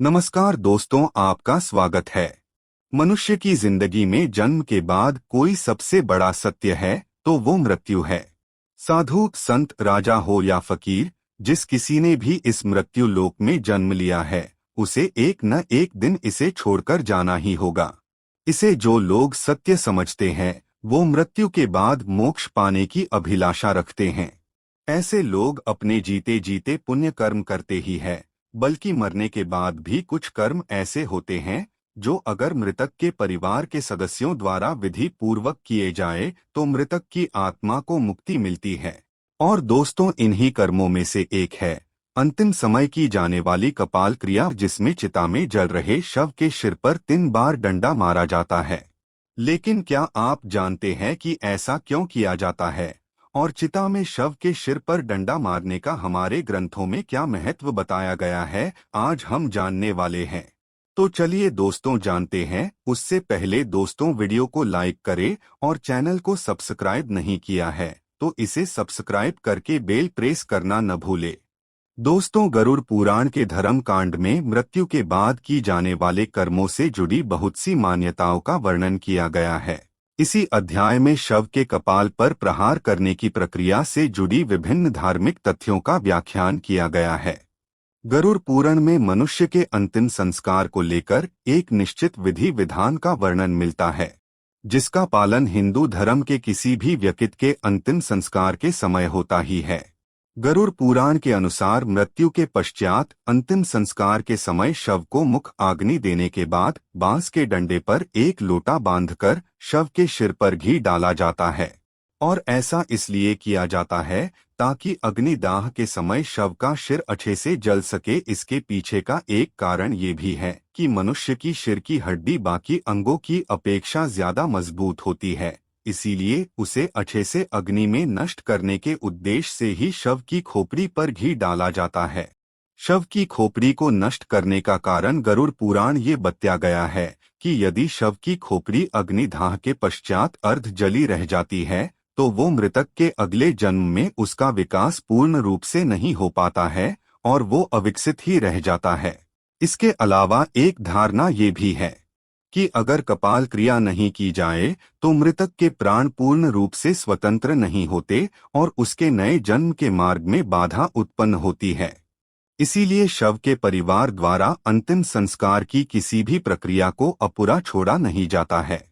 नमस्कार दोस्तों, आपका स्वागत है। मनुष्य की जिंदगी में जन्म के बाद कोई सबसे बड़ा सत्य है तो वो मृत्यु है। साधु, संत, राजा हो या फकीर, जिस किसी ने भी इस मृत्यु लोक में जन्म लिया है उसे एक न एक दिन इसे छोड़कर जाना ही होगा। इसे जो लोग सत्य समझते हैं वो मृत्यु के बाद मोक्ष पाने की अभिलाषा रखते हैं। ऐसे लोग अपने जीते जीते पुण्य कर्म करते ही है, बल्कि मरने के बाद भी कुछ कर्म ऐसे होते हैं जो अगर मृतक के परिवार के सदस्यों द्वारा विधि पूर्वक किए जाए तो मृतक की आत्मा को मुक्ति मिलती है। और दोस्तों, इन्हीं कर्मों में से एक है अंतिम समय की जाने वाली कपाल क्रिया, जिसमें चिता में जल रहे शव के सिर पर 3 बार डंडा मारा जाता है। लेकिन क्या आप जानते हैं कि ऐसा क्यों किया जाता है और चिता में शव के सिर पर डंडा मारने का हमारे ग्रंथों में क्या महत्व बताया गया है, आज हम जानने वाले हैं। तो चलिए दोस्तों जानते हैं। उससे पहले दोस्तों, वीडियो को लाइक करें और चैनल को सब्सक्राइब नहीं किया है तो इसे सब्सक्राइब करके बेल प्रेस करना न भूले। दोस्तों, गरुड़ पुराण के धर्म कांड में मृत्यु के बाद की जाने वाले कर्मों से जुड़ी बहुत सी मान्यताओं का वर्णन किया गया है। इसी अध्याय में शव के कपाल पर प्रहार करने की प्रक्रिया से जुड़ी विभिन्न धार्मिक तथ्यों का व्याख्यान किया गया है। गरुड़ पुराण में मनुष्य के अंतिम संस्कार को लेकर एक निश्चित विधि विधान का वर्णन मिलता है, जिसका पालन हिंदू धर्म के किसी भी व्यक्ति के अंतिम संस्कार के समय होता ही है। गरुड़ पुराण के अनुसार मृत्यु के पश्चात अंतिम संस्कार के समय शव को मुख आग्नि देने के बाद बांस के डंडे पर एक लोटा बांधकर शव के सिर पर घी डाला जाता है। और ऐसा इसलिए किया जाता है ताकि अग्निदाह के समय शव का सिर अच्छे से जल सके। इसके पीछे का एक कारण ये भी है कि मनुष्य की सिर की हड्डी बाकी अंगों की अपेक्षा ज्यादा मजबूत होती है, इसीलिए उसे अच्छे से अग्नि में नष्ट करने के उद्देश्य से ही शव की खोपड़ी पर घी डाला जाता है। शव की खोपड़ी को नष्ट करने का कारण गरुड़ पुराण ये बताया गया है कि यदि शव की खोपड़ी अग्निदाह के पश्चात अर्ध जली रह जाती है तो वो मृतक के अगले जन्म में उसका विकास पूर्ण रूप से नहीं हो पाता है और वो अविकसित ही रह जाता है। इसके अलावा एक धारणा ये भी है कि अगर कपाल क्रिया नहीं की जाए तो मृतक के प्राण पूर्ण रूप से स्वतंत्र नहीं होते और उसके नए जन्म के मार्ग में बाधा उत्पन्न होती है। इसीलिए शव के परिवार द्वारा अंतिम संस्कार की किसी भी प्रक्रिया को अपूरा छोड़ा नहीं जाता है।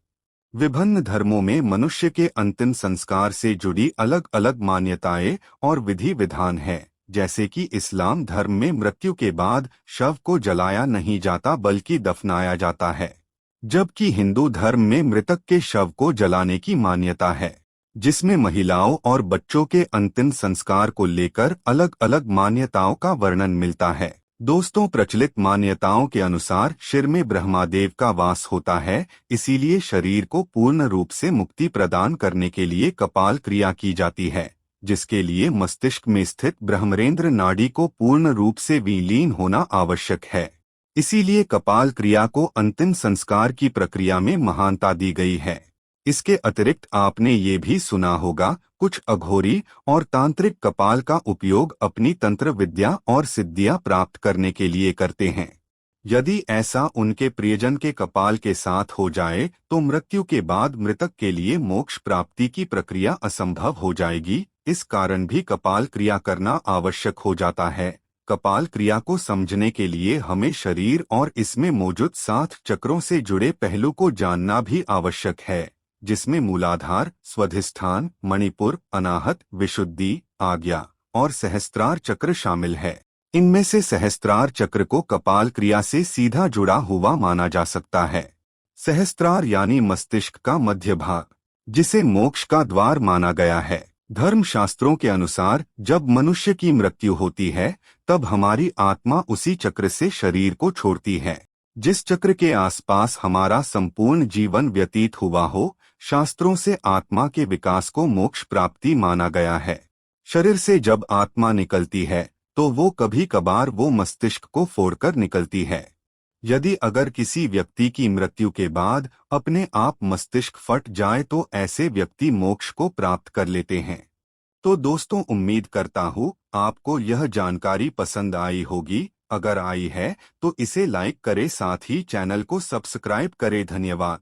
विभिन्न धर्मों में मनुष्य के अंतिम संस्कार से जुड़ी अलग अलग मान्यताएं और विधि विधान है। जैसे कि इस्लाम धर्म में मृत्यु के बाद शव को जलाया नहीं जाता बल्कि दफनाया जाता है, जबकि हिंदू धर्म में मृतक के शव को जलाने की मान्यता है, जिसमें महिलाओं और बच्चों के अंतिम संस्कार को लेकर अलग अलग मान्यताओं का वर्णन मिलता है। दोस्तों, प्रचलित मान्यताओं के अनुसार सिर में ब्रह्मादेव का वास होता है, इसीलिए शरीर को पूर्ण रूप से मुक्ति प्रदान करने के लिए कपाल क्रिया की जाती है, जिसके लिए मस्तिष्क में स्थित ब्रह्मरेंद्र नाड़ी को पूर्ण रूप से विलीन होना आवश्यक है। इसीलिए कपाल क्रिया को अंतिम संस्कार की प्रक्रिया में महानता दी गई है। इसके अतिरिक्त आपने ये भी सुना होगा, कुछ अघोरी और तांत्रिक कपाल का उपयोग अपनी तंत्र विद्या और सिद्धियां प्राप्त करने के लिए करते हैं। यदि ऐसा उनके प्रियजन के कपाल के साथ हो जाए तो मृत्यु के बाद मृतक के लिए मोक्ष प्राप्ति की प्रक्रिया असंभव हो जाएगी। इस कारण भी कपाल क्रिया करना आवश्यक हो जाता है। कपाल क्रिया को समझने के लिए हमें शरीर और इसमें मौजूद 7 चक्रों से जुड़े पहलू को जानना भी आवश्यक है, जिसमें मूलाधार, स्वाधिष्ठान, मणिपुर, अनाहत, विशुद्धि, आज्ञा और सहस्त्रार चक्र शामिल है। इनमें से सहस्त्रार चक्र को कपाल क्रिया से सीधा जुड़ा हुआ माना जा सकता है। सहस्त्रार यानी मस्तिष्क का मध्य भाग, जिसे मोक्ष का द्वार माना गया है। धर्म शास्त्रों के अनुसार जब मनुष्य की मृत्यु होती है तब हमारी आत्मा उसी चक्र से शरीर को छोड़ती है, जिस चक्र के आसपास हमारा संपूर्ण जीवन व्यतीत हुआ हो। शास्त्रों से आत्मा के विकास को मोक्ष प्राप्ति माना गया है। शरीर से जब आत्मा निकलती है तो वो कभी कभार वो मस्तिष्क को फोड़कर निकलती है। यदि अगर किसी व्यक्ति की मृत्यु के बाद अपने आप मस्तिष्क फट जाए तो ऐसे व्यक्ति मोक्ष को प्राप्त कर लेते हैं। तो दोस्तों, उम्मीद करता हूँ आपको यह जानकारी पसंद आई होगी। अगर आई है तो इसे लाइक करें, साथ ही चैनल को सब्सक्राइब करें। धन्यवाद।